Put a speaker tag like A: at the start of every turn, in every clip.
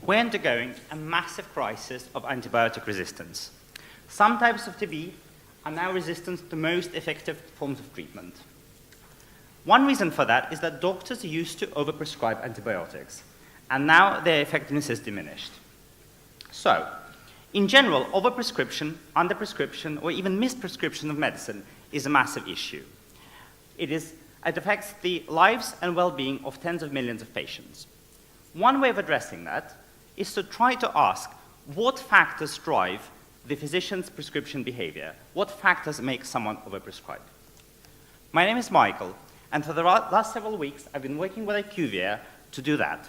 A: we're undergoing a massive crisis of antibiotic resistance. Some types of TB are now resistant to most effective forms of treatment. One reason for that is that doctors used to overprescribe antibiotics, and now their effectiveness is diminished. So, in general, overprescription, underprescription, or even misprescription of medicine is a massive issue. It affects the lives and well-being of tens of millions of patients. One way of addressing that is to try to ask what factors drive the physician's prescription behavior, what factors make someone overprescribe. My name is Michael, and for the last several weeks, I've been working with IQVIA to do that.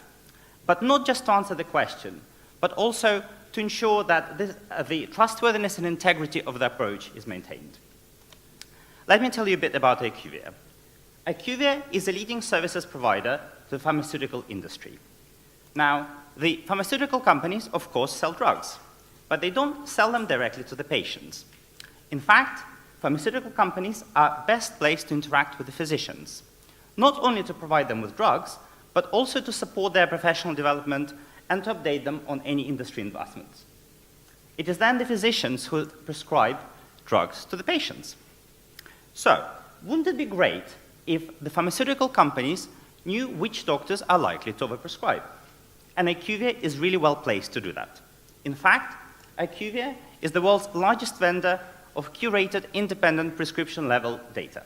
A: But not just to answer the question, but also to ensure that the trustworthiness and integrity of the approach is maintained. Let me tell you a bit about IQVIA. IQVIA is a leading services provider to the pharmaceutical industry. Now, the pharmaceutical companies, of course, sell drugs, but they don't sell them directly to the patients. In fact, pharmaceutical companies are best placed to interact with the physicians, not only to provide them with drugs, but also to support their professional development and to update them on any industry investments. It is then the physicians who prescribe drugs to the patients. So, wouldn't it be great if the pharmaceutical companies knew which doctors are likely to overprescribe? And IQVIA is really well placed to do that. In fact, IQVIA is the world's largest vendor of curated independent prescription level data.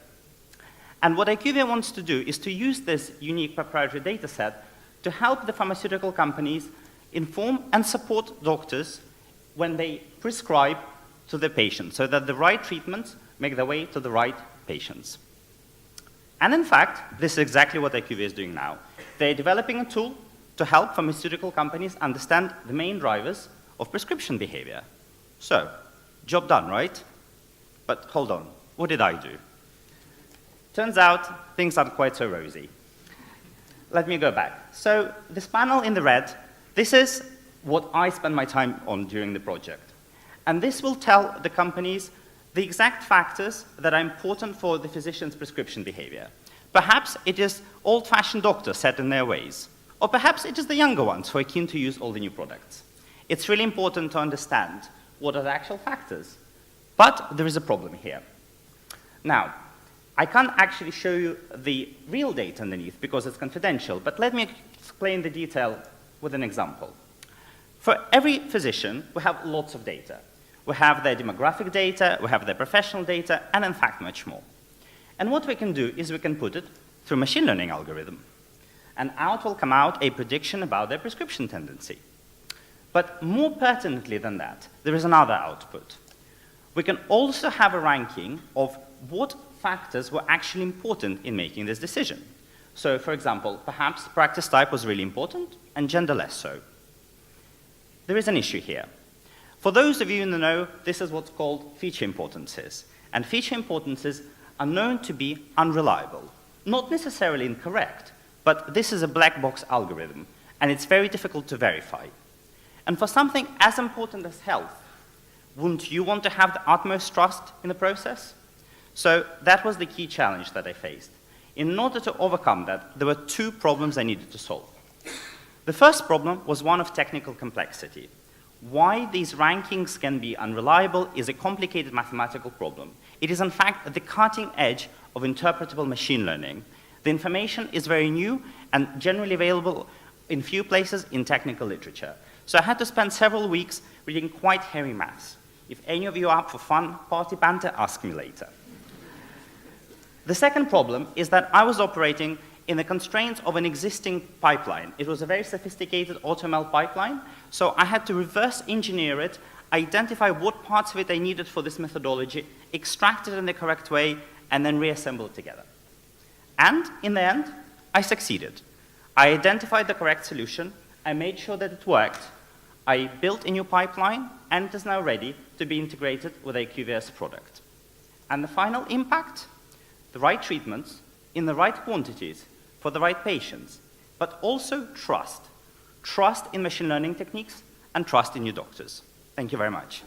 A: And what IQVIA wants to do is to use this unique proprietary data set to help the pharmaceutical companies inform and support doctors when they prescribe to the patients so that the right treatments make their way to the right patients. And in fact, this is exactly what IQVIA is doing now. They're developing a tool to help pharmaceutical companies understand the main drivers of prescription behavior. So, job done, right? But hold on, what did I do? Turns out, things aren't quite so rosy. Let me go back. So, this panel in the red, this is what I spend my time on during the project. And this will tell the companies the exact factors that are important for the physician's prescription behavior. Perhaps it is old-fashioned doctors set in their ways. Or perhaps it is the younger ones who are keen to use all the new products. It's really important to understand what are the actual factors. But there is a problem here. Now, I can't actually show you the real data underneath because it's confidential, but let me explain the detail with an example. For every physician, we have lots of data. We have their demographic data, we have their professional data, and in fact, much more. And what we can do is we can put it through a machine learning algorithm. And out will come out a prediction about their prescription tendency. But more pertinently than that, there is another output. We can also have a ranking of what factors were actually important in making this decision. So, for example, perhaps practice type was really important and gender less so. There is an issue here. For those of you in the know, this is what's called feature importances. And feature importances are known to be unreliable. Not necessarily incorrect, but this is a black box algorithm, and it's very difficult to verify. And for something as important as health, wouldn't you want to have the utmost trust in the process? So that was the key challenge that I faced. In order to overcome that, there were two problems I needed to solve. The first problem was one of technical complexity. Why these rankings can be unreliable is a complicated mathematical problem. It is, in fact, at the cutting edge of interpretable machine learning. The information is very new and generally available in few places in technical literature. So I had to spend several weeks reading quite hairy maths. If any of you are up for fun party banter, ask me later. The second problem is that I was operating in the constraints of an existing pipeline. It was a very sophisticated AutoML pipeline, so I had to reverse engineer it, identify what parts of it I needed for this methodology, extract it in the correct way, and then reassemble it together. And in the end, I succeeded. I identified the correct solution, I made sure that it worked, I built a new pipeline, and it is now ready to be integrated with IQVIA's product. And the final impact? The right treatments in the right quantities for the right patients, but also trust. Trust in machine learning techniques and trust in your doctors. Thank you very much.